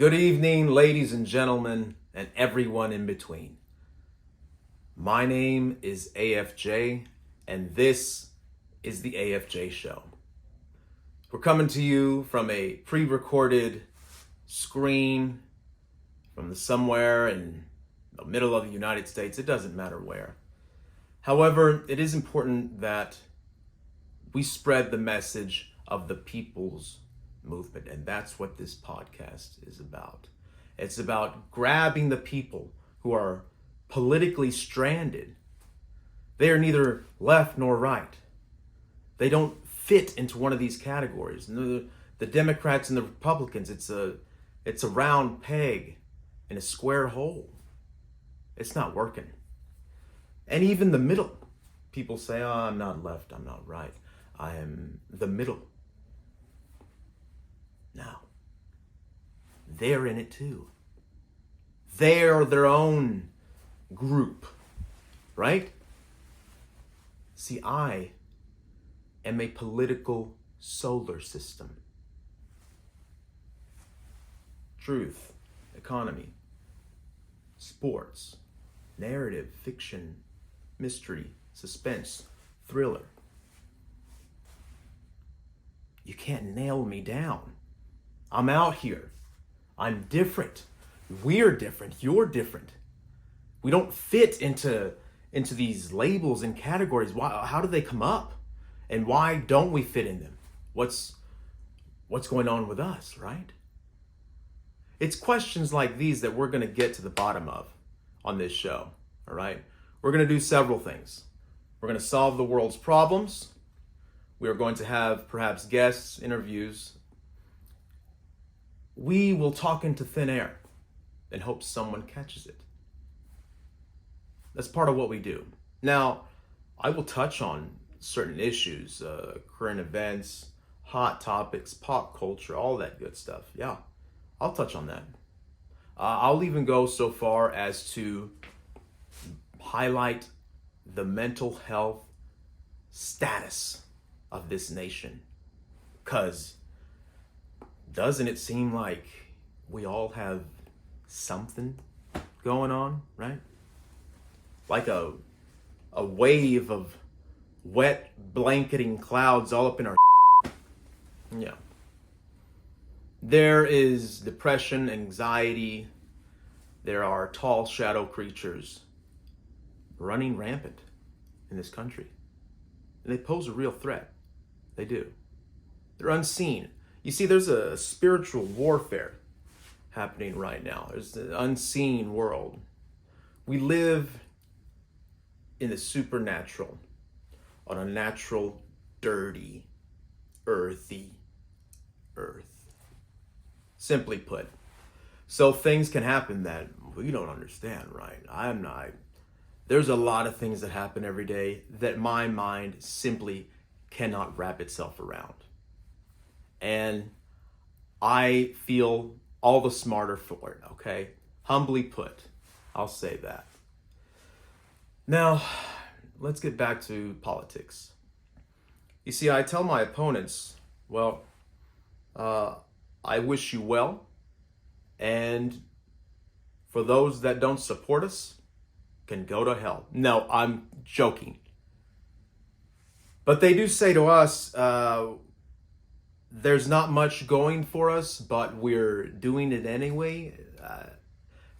Good evening, ladies and gentlemen, and everyone in between. My name is AFJ, and this is the AFJ Show. We're coming to you from a pre-recorded screen from somewhere in the middle of the United States. It doesn't matter where. However, it is important that we spread the message of the people's movement, and that's what this podcast is about. It's about grabbing the people who are politically stranded. They are neither left nor right. They don't fit into one of these categories. The Democrats and the Republicans, it's a round peg in a square hole. It's not working. And even the middle, people say, "Oh, I'm not left, I'm not right. I am the middle." Now, they're in it too. They're their own group, right? See, I am a political solar system. Truth, economy, sports, narrative, fiction, mystery, suspense, thriller. You can't nail me down. I'm out here. I'm different. We're different. You're different. We don't fit into these labels and categories. Why? How do they come up? And why don't we fit in them? What's going on with us, right? It's questions like these that we're going to get to the bottom of on this show, all right? We're going to do several things. We're going to solve the world's problems. We are going to have perhaps guests, interviews. We will talk into thin air and hope someone catches it. That's part of what we do. Now, I will touch on certain issues, current events, hot topics, pop culture, all that good stuff. Yeah, I'll touch on that. I'll even go so far as to highlight the mental health status of this nation. Because doesn't it seem like we all have something going on, right? Like a wave of wet blanketing clouds all up in our yeah. There is depression, anxiety. There are tall shadow creatures running rampant in this country. And they pose a real threat. They do. They're unseen. You see, there's a spiritual warfare happening right now. There's an unseen world. We live in the supernatural, on a natural, dirty, earthy earth. Simply put. So things can happen that we don't understand, right? There's a lot of things that happen every day that my mind simply cannot wrap itself around. And I feel all the smarter for it, okay? Humbly put, I'll say that. Now, let's get back to politics. You see, I tell my opponents, well, I wish you well. And for those that don't support us, can go to hell. No, I'm joking. But they do say to us, there's not much going for us, but we're doing it anyway.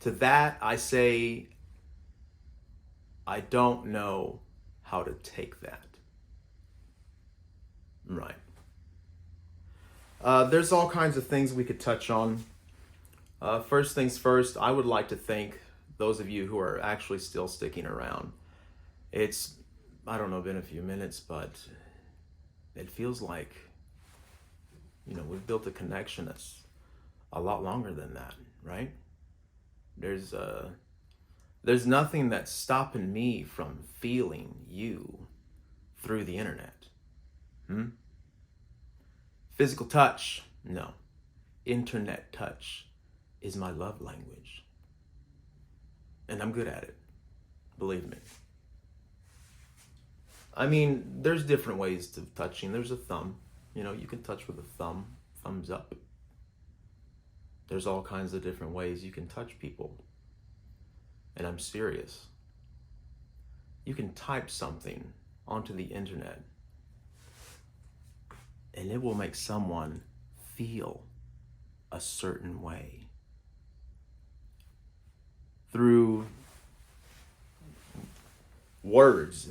To that, I say, I don't know how to take that. Right. There's all kinds of things we could touch on. First things first, I would like to thank those of you who are actually still sticking around. It's, I don't know, been a few minutes, but it feels like, we've built a connection that's a lot longer than that, right? There's nothing that's stopping me from feeling you through the internet. Physical touch, no. Internet touch is my love language. And I'm good at it, believe me. I mean, there's different ways to touching. There's a thumb. You can touch with a thumb, thumbs up. There's all kinds of different ways you can touch people. And I'm serious. You can type something onto the internet and it will make someone feel a certain way through words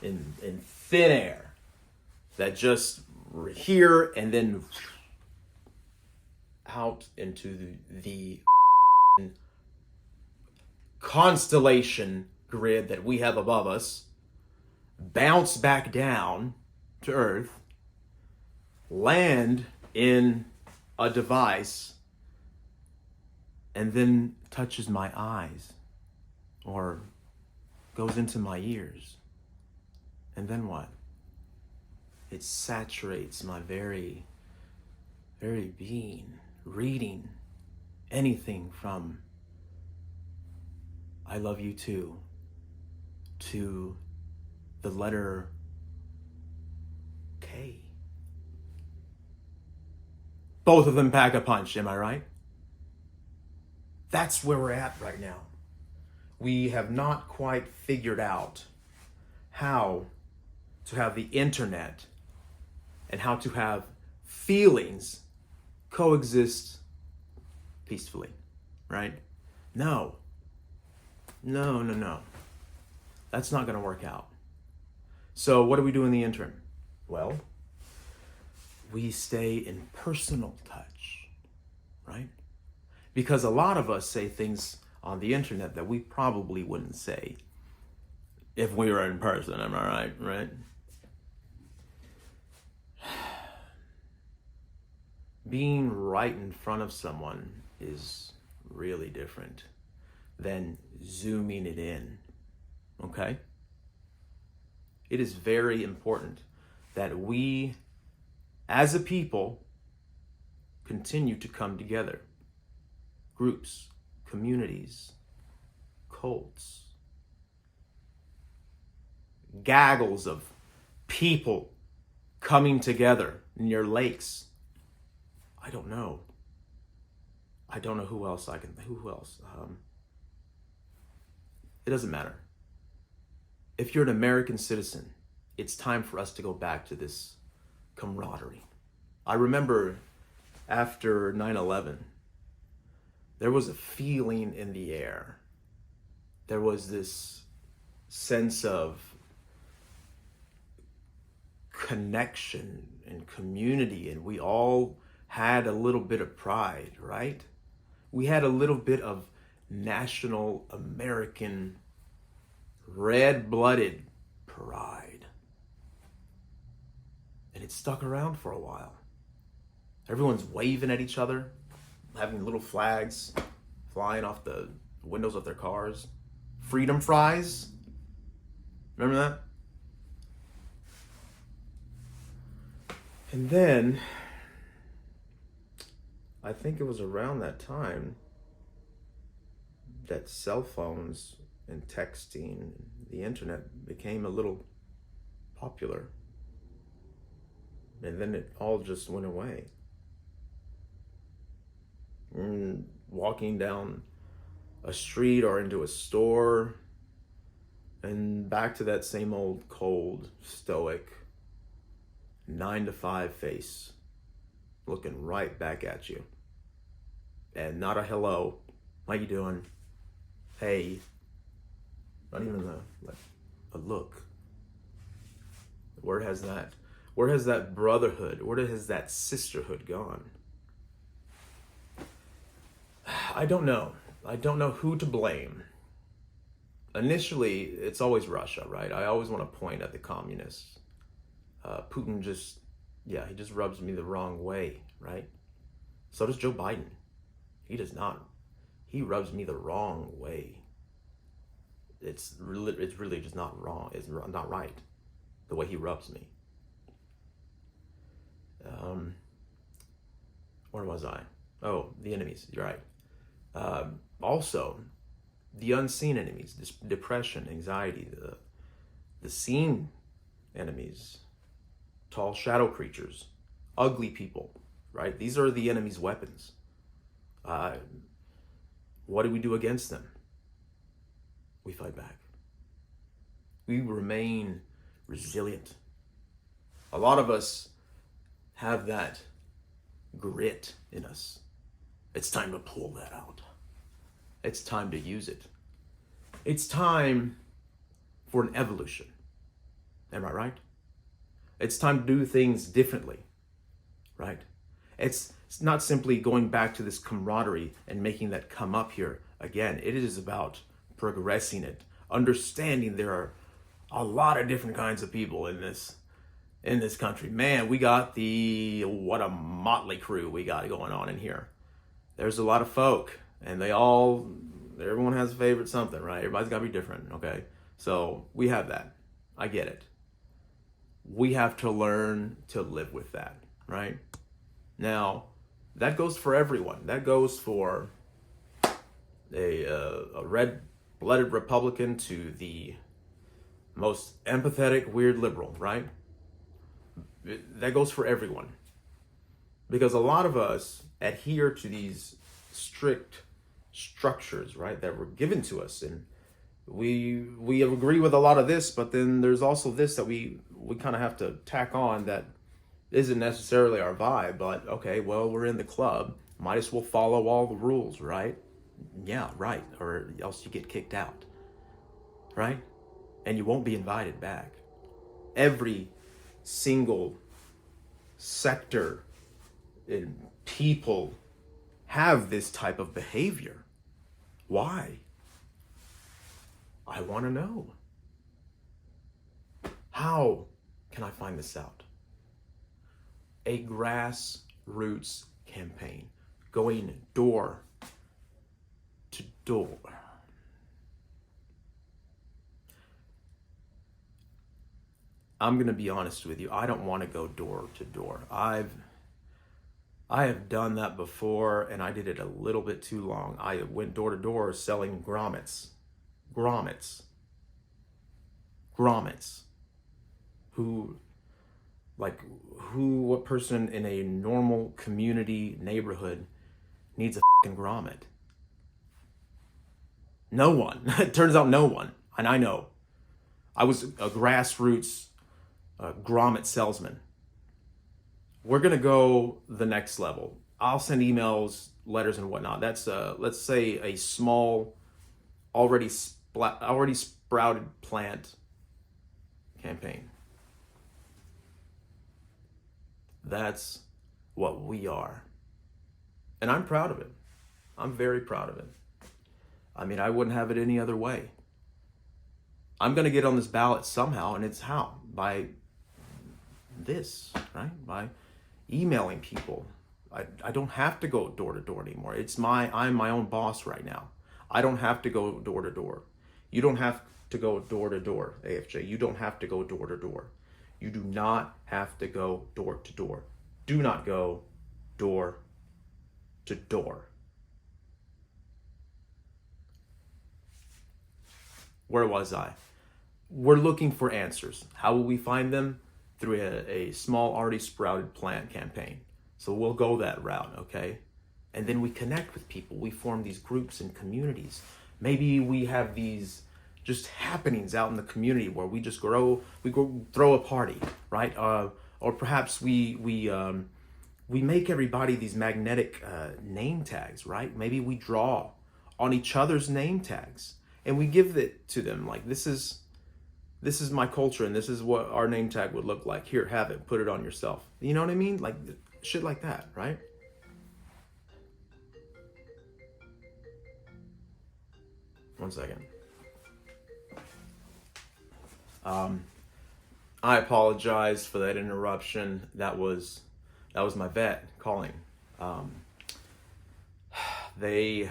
in thin air that just here and then out into the constellation grid that we have above us, bounce back down to Earth, land in a device, and then touches my eyes or goes into my ears. And then what? It saturates my very, very being, reading anything from I love you too to the letter K. Both of them pack a punch, am I right? That's where we're at right now. We have not quite figured out how to have the internet and how to have feelings coexist peacefully, right? No. That's not going to work out. So what do we do in the interim? Well, we stay in personal touch, right? Because a lot of us say things on the internet that we probably wouldn't say if we were in person, am I right? Being right in front of someone is really different than zooming it in, okay? It is very important that we, as a people, continue to come together. Groups, communities, cults, gaggles of people coming together near lakes. I don't know who else who else? It doesn't matter. If you're an American citizen, it's time for us to go back to this camaraderie. I remember after 9/11, there was a feeling in the air. There was this sense of connection and community, and we all had a little bit of pride, right? We had a little bit of national American red-blooded pride. And it stuck around for a while. Everyone's waving at each other, having little flags flying off the windows of their cars. Freedom fries. Remember that? And then, I think it was around that time that cell phones and texting, the internet became a little popular. And then it all just went away. Walking down a street or into a store, and back to that same old cold, stoic, 9-to-5 face, looking right back at you. And not a hello, how you doing? Hey, not even a look. Where has that brotherhood, where has that sisterhood gone? I don't know who to blame. Initially, it's always Russia, right? I always want to point at the communists. Putin he just rubs me the wrong way, right? So does Joe Biden. He does not. He rubs me the wrong way. It's really just not wrong. It's not right, the way he rubs me. Where was I? Oh, the enemies. You're right. Also, the unseen enemies, depression, anxiety, the seen enemies, tall shadow creatures, ugly people, right? These are the enemy's weapons. What do we do against them? We fight back. We remain resilient. A lot of us have that grit in us. It's time to pull that out. It's time to use it. It's time for an evolution. Am I right? It's time to do things differently, right? It's not simply going back to this camaraderie and making that come up here again. It is about progressing it, understanding there are a lot of different kinds of people in this country. Man, we got what a motley crew we got going on in here. There's a lot of folk, and everyone has a favorite something, right? Everybody's got to be different, okay? So we have that. I get it. We have to learn to live with that, right? Now, that goes for everyone. That goes for a red-blooded Republican to the most empathetic, weird liberal, right? That goes for everyone. Because a lot of us adhere to these strict structures, right, that were given to us. And we agree with a lot of this, but then there's also this that we kind of have to tack on that isn't necessarily our vibe. But okay, well, we're in the club. Might as well follow all the rules, right? Yeah, right. Or else you get kicked out, right? And you won't be invited back. Every single sector and people have this type of behavior. Why? I want to know. How can I find this out? A grassroots campaign, going door to door. I'm going to be honest with you. I don't want to go door to door. I have done that before, and I did it a little bit too long. I went door to door selling grommets. What person in a normal community neighborhood needs a fucking grommet? No one. It turns out no one. And I know. I was a grassroots grommet salesman. We're going to go the next level. I'll send emails, letters, and whatnot. That's, let's say, a small, already sprouted plant campaign. That's what we are. And I'm proud of it. I'm very proud of it. I mean, I wouldn't have it any other way. I'm going to get on this ballot somehow, and it's how? By this, right? By emailing people. I don't have to go door to door anymore. I'm my own boss right now. I don't have to go door to door. You don't have to go door to door, AFJ. You don't have to go door to door. You do not have to go door to door. Do not go door to door. Where was I? We're looking for answers. How will we find them? Through a small, already sprouted plant campaign. So we'll go that route, okay? And then we connect with people. We form these groups and communities. Maybe we have these just happenings out in the community where we just go throw a party, right? Or perhaps we make everybody these magnetic name tags, right? Maybe we draw on each other's name tags and we give it to them. Like, this is my culture and this is what our name tag would look like. Here, have it, put it on yourself. You know what I mean? Like shit like that, right? One second. I apologize for that interruption. That was my vet calling. They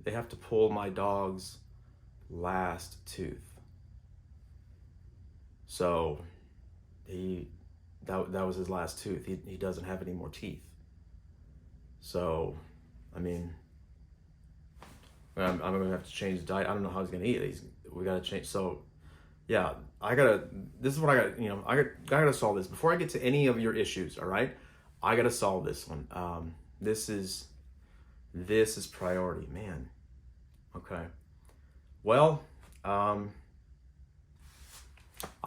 have to pull my dog's last tooth. So that was his last tooth. He doesn't have any more teeth. So, I mean, I'm gonna have to change the diet. I don't know how he's gonna eat. We gotta change. So, yeah, this is what I gotta solve this. Before I get to any of your issues, all right? I gotta solve this one. This is This is priority, man. Okay. Well, I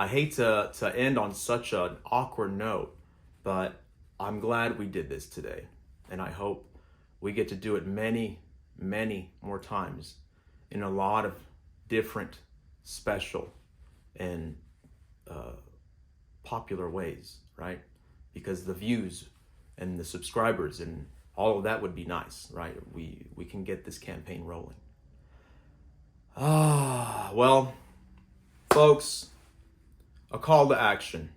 hate to end on such an awkward note, but I'm glad we did this today. And I hope we get to do it many, many more times in a lot of different, special, and popular ways, right? Because the views and the subscribers and all of that would be nice, right? We can get this campaign rolling. Well, folks, a call to action.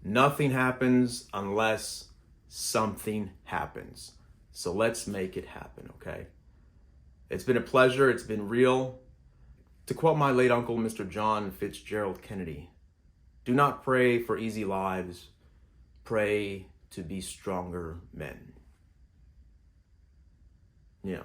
Nothing happens unless something happens. So let's make it happen, okay? It's been a pleasure. It's been real. To quote my late uncle, Mr. John Fitzgerald Kennedy, do not pray for easy lives. Pray to be stronger men. Yeah.